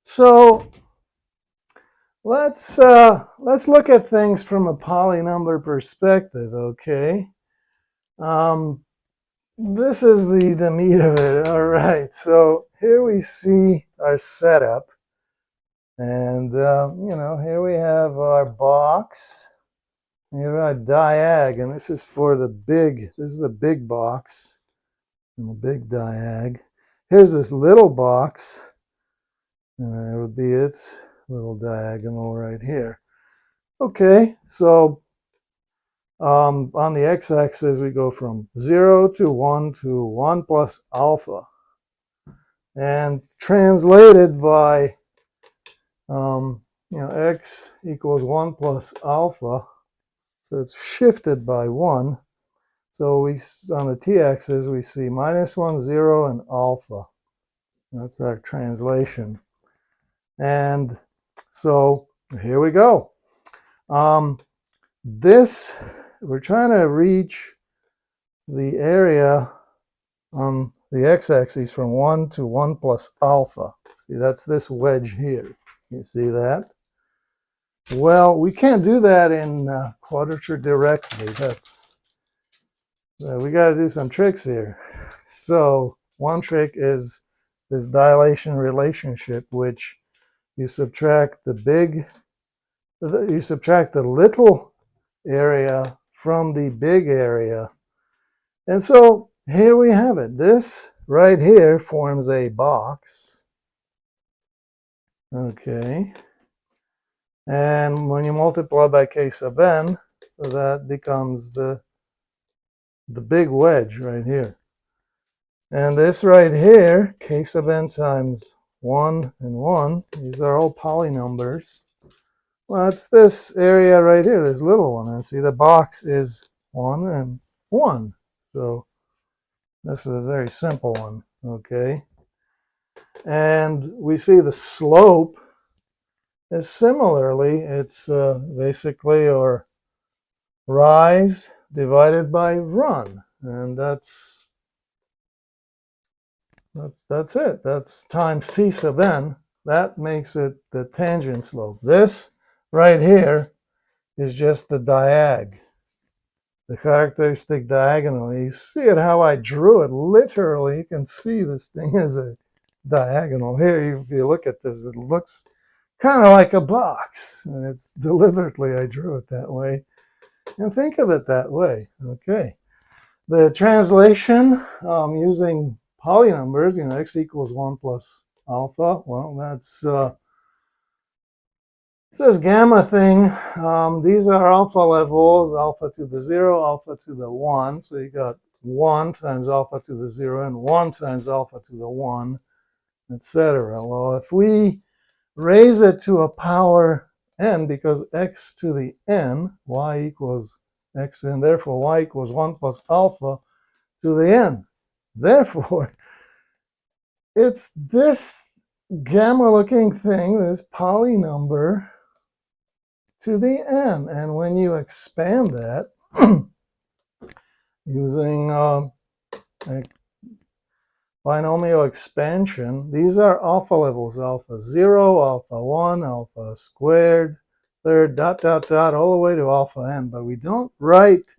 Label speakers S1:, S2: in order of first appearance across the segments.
S1: So let's look at things from a polynumber perspective, okay? This is the meat of it. All right, so here we see our setup. And, here we have our box. Here our diag, and this is for this is the big box and the big diag. Here's this little box, and it would be its little diagonal right here. Okay, so on the x-axis, we go from 0 to 1 plus alpha. And translated by, x equals 1 plus alpha. So it's shifted by 1. So on the t-axis, we see -1, 0, and alpha. That's our translation. And so here we go. We're trying to reach the area on the x-axis from 1 to 1 plus alpha. See, that's this wedge here. You see that? Well, we can't do that in quadrature directly. We got to do some tricks here. So one trick is this dilation relationship, which you subtract the little area from the big area. And so here we have it. This right here forms a box. Okay. And when you multiply by k sub n, that becomes the big wedge right here. And this right here, k sub n times 1 and 1, these are all polynumbers. Well, it's this area right here, this little one. And see, the box is 1 and 1. So this is a very simple one, okay? And we see the slope is similarly, it's basically or rise divided by run. And that's it. That's times c sub n. That makes it the tangent slope. This right here is just the diag, the characteristic diagonal. You see it how I drew it. Literally, you can see this thing is a diagonal. Here, if you look at this, it looks kind of like a box. And it's deliberately, I drew it that way. And think of it that way. Okay. The translation using polynumbers, x equals 1 plus alpha. Well, that's it's this gamma thing. These are alpha levels, alpha to the 0, alpha to the 1. So you got 1 times alpha to the 0 and 1 times alpha to the 1, etc. Well, if we raise it to a power n, because x to the n, y equals x, and therefore y equals 1 plus alpha to the n. Therefore, it's this gamma-looking thing, this polynumber, to the n. And when you expand that using binomial expansion, these are alpha levels, alpha 0, alpha 1, alpha squared, third, dot, dot, dot, all the way to alpha n. But we don't write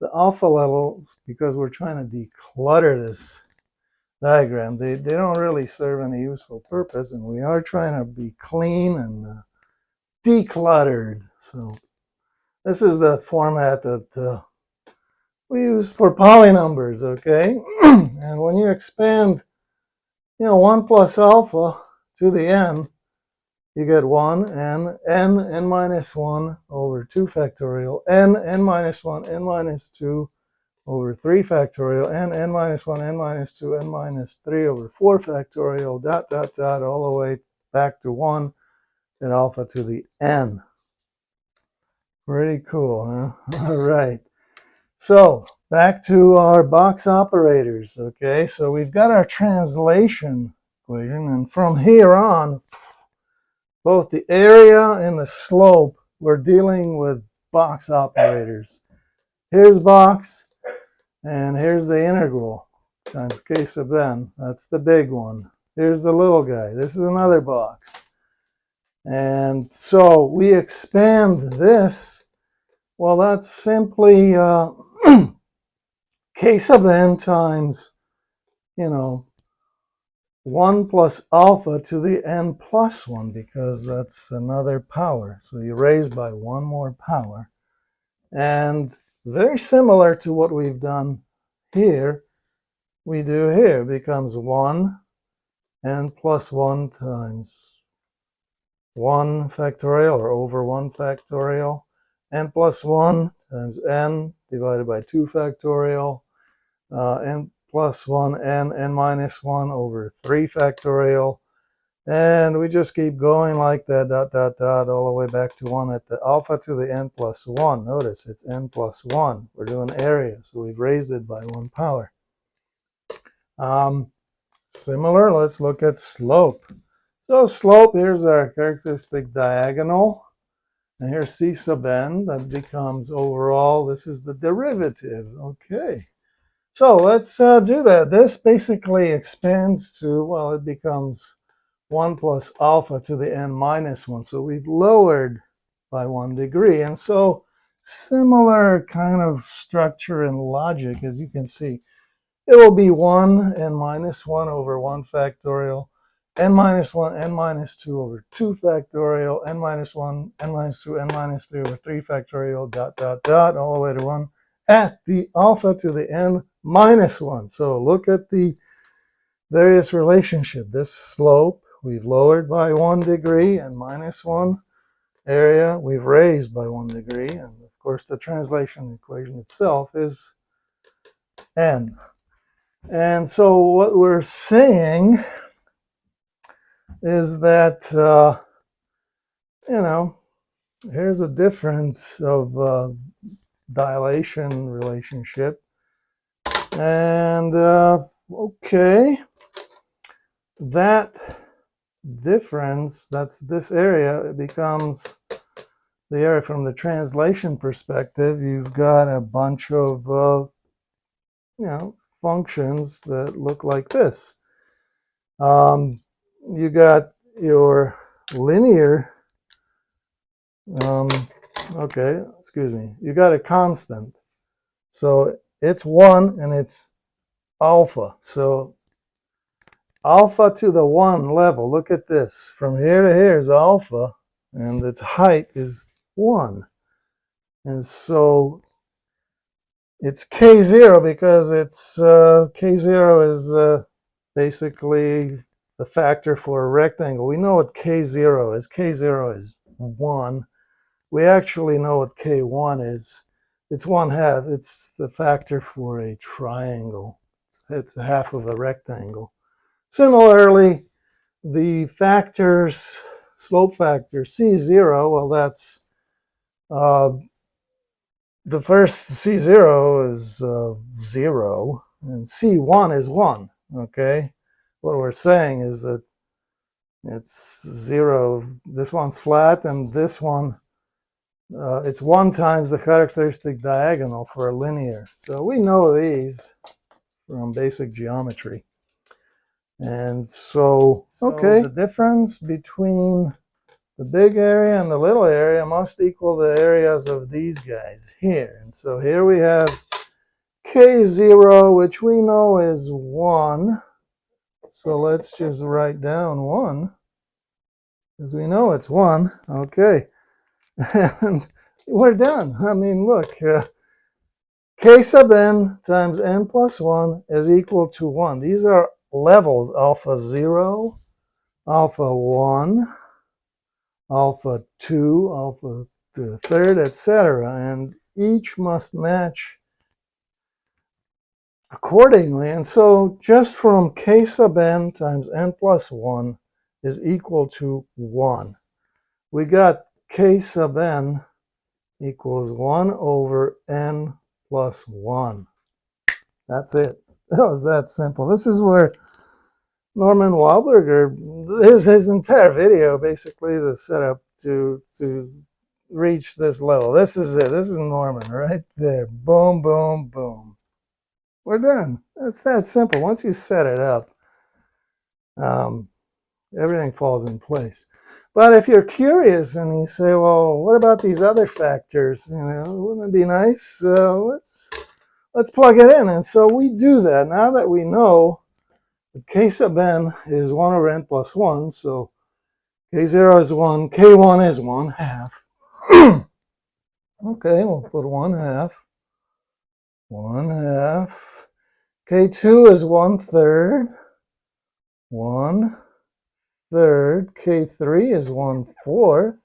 S1: the alpha levels because we're trying to declutter this diagram. They don't really serve any useful purpose, and we are trying to be clean and decluttered. So this is the format that we use for polynumbers, okay? And when you expand, 1 plus alpha to the n, you get 1 n minus 1 over 2 factorial, n minus 1, n minus 2 over 3 factorial, n minus 1, n minus 2, n minus 3 over 4 factorial, dot, dot, dot, all the way back to 1 and alpha to the n. Pretty cool, huh? All right. So back to our box operators, okay? So we've got our translation equation, and from here on, both the area and the slope, we're dealing with box operators. Here's box, and here's the integral times k sub n. That's the big one. Here's the little guy. This is another box. And so we expand this. Well, that's simply k sub n times, 1 plus alpha to the n plus 1, because that's another power. So you raise by one more power. And very similar to what we've done here, we do here. It becomes 1 n plus 1 times 1 factorial, or over 1 factorial, n plus 1 times n divided by 2 factorial, n plus 1 n minus 1 over 3 factorial. And we just keep going like that, dot, dot, dot, all the way back to 1 at the alpha to the n plus 1. Notice it's n plus 1. We're doing area, so we've raised it by 1 power. Similar, let's look at slope. So slope, here's our characteristic diagonal. And here's c sub n. That becomes overall, this is the derivative. Okay. So let's do that. This basically expands to, well, it becomes 1 plus alpha to the n minus 1. So we've lowered by 1 degree. And so similar kind of structure and logic, as you can see. It will be 1 n minus 1 over 1 factorial, n minus 1, n minus 2 over 2 factorial, n minus 1, n minus 2, n minus 3 over 3 factorial, dot, dot, dot, all the way to 1 at the alpha to the n minus 1. So look at the various relationship. This slope, we've lowered by 1 degree, and minus 1 area, we've raised by 1 degree. And of course, the translation equation itself is n. And so what we're saying is that, here's a difference of dilation relationship. And, okay, that difference, that's this area, it becomes the area from the translation perspective. You've got a bunch of, functions that look like this. You got your linear, you got a constant. So it's 1 and it's alpha. So alpha to the 1 level, look at this. From here to here is alpha, and its height is 1. And so it's k0 because it's k0 is basically the factor for a rectangle. We know what k0 is. k0 is 1. We actually know what k1 is. It's 1/2. It's the factor for a triangle. It's a half of a rectangle. Similarly, the factors, slope factor c0, well, that's the first c0 is 0, and c1 is 1, okay? What we're saying is that it's 0, this one's flat, and this one, it's 1 times the characteristic diagonal for a linear. So we know these from basic geometry. And so, okay, the difference between the big area and the little area must equal the areas of these guys here. And so here we have k0, which we know is 1. So let's just write down 1, because we know it's 1. Okay. And we're done. I mean, look, k sub n times n plus 1 is equal to 1. These are levels, alpha 0, alpha 1, alpha 2, alpha to the third, etc. And each must match accordingly. And so just from k sub n times n plus 1 is equal to 1. We got k sub n equals 1 over n plus 1. That's it. That was that simple. This is where Norman Wildberger, his entire video basically is a setup to reach this level. This is it. This is Norman right there. Boom, boom, boom. We're done. It's that simple. Once you set it up, Everything falls in place. But if you're curious and you say, well, what about these other factors? You know, wouldn't it be nice? Let's plug it in. And so we do that. Now that we know that k sub n is 1 over n plus 1, so k0 is 1, k1 is 1 half. Okay, we'll put 1 half. 1 half. K2 is 1/3. 1/3. K3 is 1/4.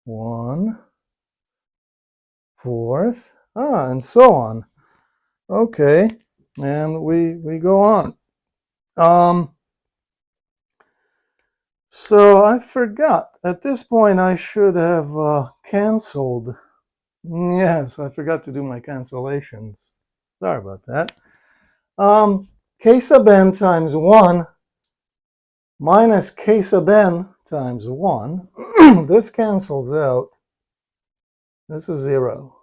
S1: 1/4. And so on. Okay, and we go on. So I forgot. At this point, I should have canceled. Yes, I forgot to do my cancellations. Sorry about that. K sub n times 1 minus k sub n times 1. This cancels out. This is 0.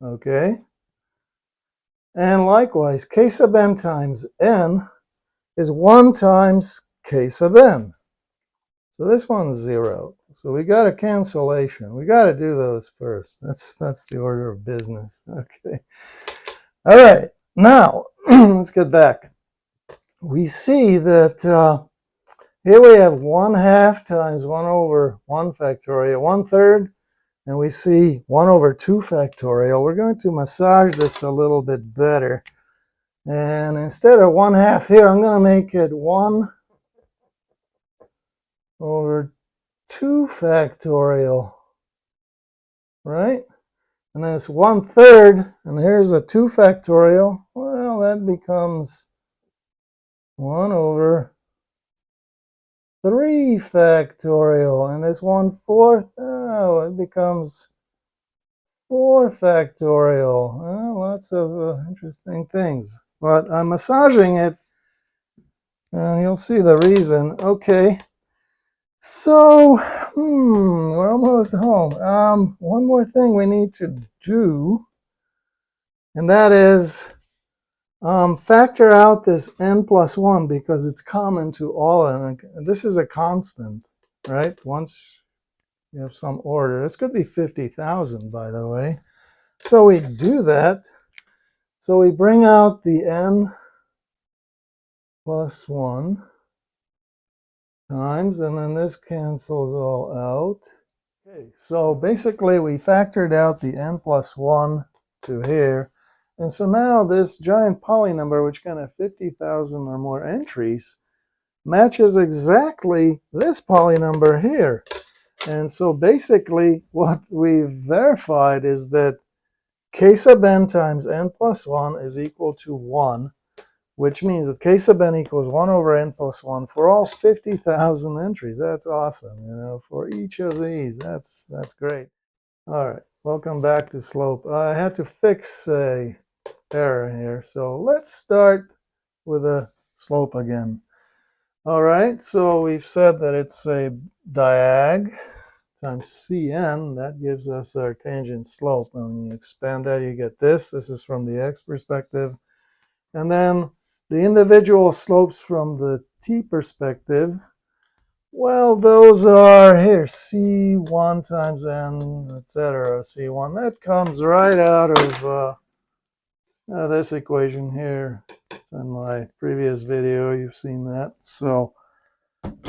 S1: Okay? And likewise, k sub n times n is 1 times k sub n. So this one's 0. So we got a cancellation. We got to do those first. That's the order of business. Okay. All right. Now, let's get back. We see that here we have 1/2 times 1 over 1 factorial, 1/3, and we see 1 over 2 factorial. We're going to massage this a little bit better. And instead of 1/2 here, I'm going to make it 1 over 2 factorial, right? And then it's 1/3, and here's a 2 factorial. Well, that becomes 1 over 3 factorial, and this 1/4, oh, it becomes 4 factorial. Lots of interesting things. But I'm massaging it, and you'll see the reason. Okay. So, we're almost home. One more thing we need to do, and that is factor out this n plus 1 because it's common to all of them. This is a constant, right? Once you have some order. This could be 50,000, by the way. So we do that. So we bring out the n plus 1 times, and then this cancels all out. Okay, so basically we factored out the n plus 1 to here. And so now this giant polynumber, which can have 50,000 or more entries, matches exactly this polynumber here. And so basically what we've verified is that k sub n times n plus 1 is equal to 1, which means that k sub n equals 1 over n plus 1 for all 50,000 entries. That's awesome, you know, for each of these. That's great. All right, welcome back to slope. I had to fix a error here, so let's start with a slope again. All right, so we've said that it's a diag times cn. That gives us our tangent slope. And when you expand that, you get this. This is from the x perspective. And then the individual slopes from the t perspective, well, those are here, c1 times n, etc. c1. That comes right out of this equation here. It's in my previous video. You've seen that. So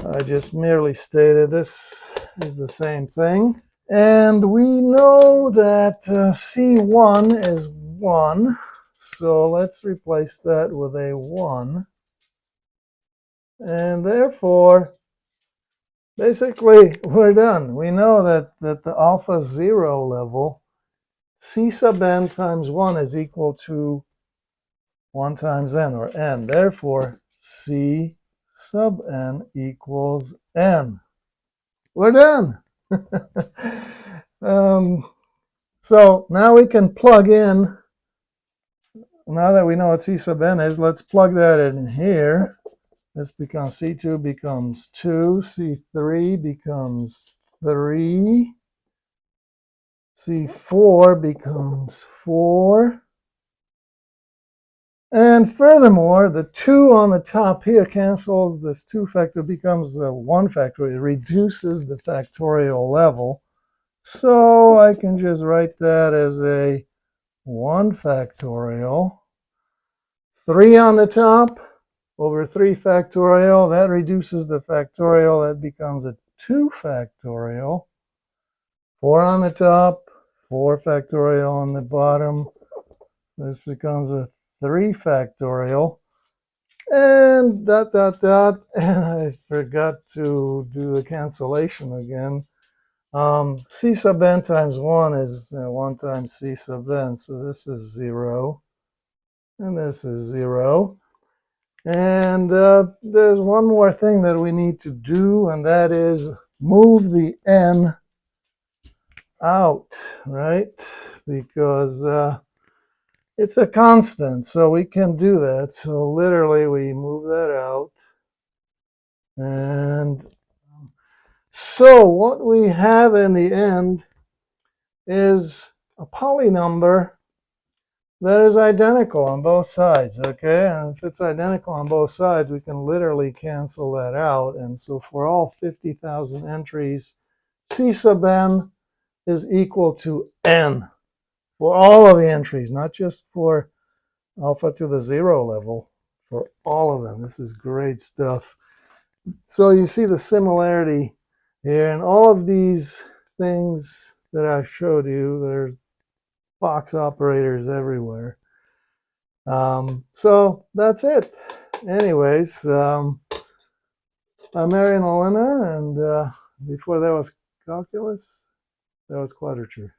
S1: I just merely stated this is the same thing. And we know that c1 is 1. So let's replace that with a 1. And therefore, basically, we're done. We know that the alpha 0 level, c sub n times 1 is equal to 1 times n, or n. Therefore, c sub n equals n. We're done. So now we can plug in, now that we know what c sub n is, let's plug that in here. This becomes c2 becomes 2, c3 becomes 3, c4 becomes 4, And furthermore, the 2 on the top here cancels. This 2 factor becomes a 1 factorial. It reduces the factorial level. So I can just write that as a 1 factorial. 3 on the top over 3 factorial. That reduces the factorial. That becomes a 2 factorial. 4 on the top, 4 factorial on the bottom. This becomes a 3 factorial. And dot, dot, dot. And I forgot to do the cancellation again. C sub n times 1 is 1 times C sub n. So this is 0. And this is 0. And there's one more thing that we need to do, and that is move the n out, right? Because it's a constant, so we can do that. So literally we move that out. And so what we have in the end is a polynumber that is identical on both sides, okay? And if it's identical on both sides, we can literally cancel that out. And so for all 50,000 entries, C sub n is equal to n for all of the entries, not just for alpha to the 0 level, for all of them. This is great stuff. So you see the similarity here, and all of these things that I showed you, there's box operators everywhere. So that's it. Anyways, I'm Mary and Elena, and before that was calculus, that was quadrature.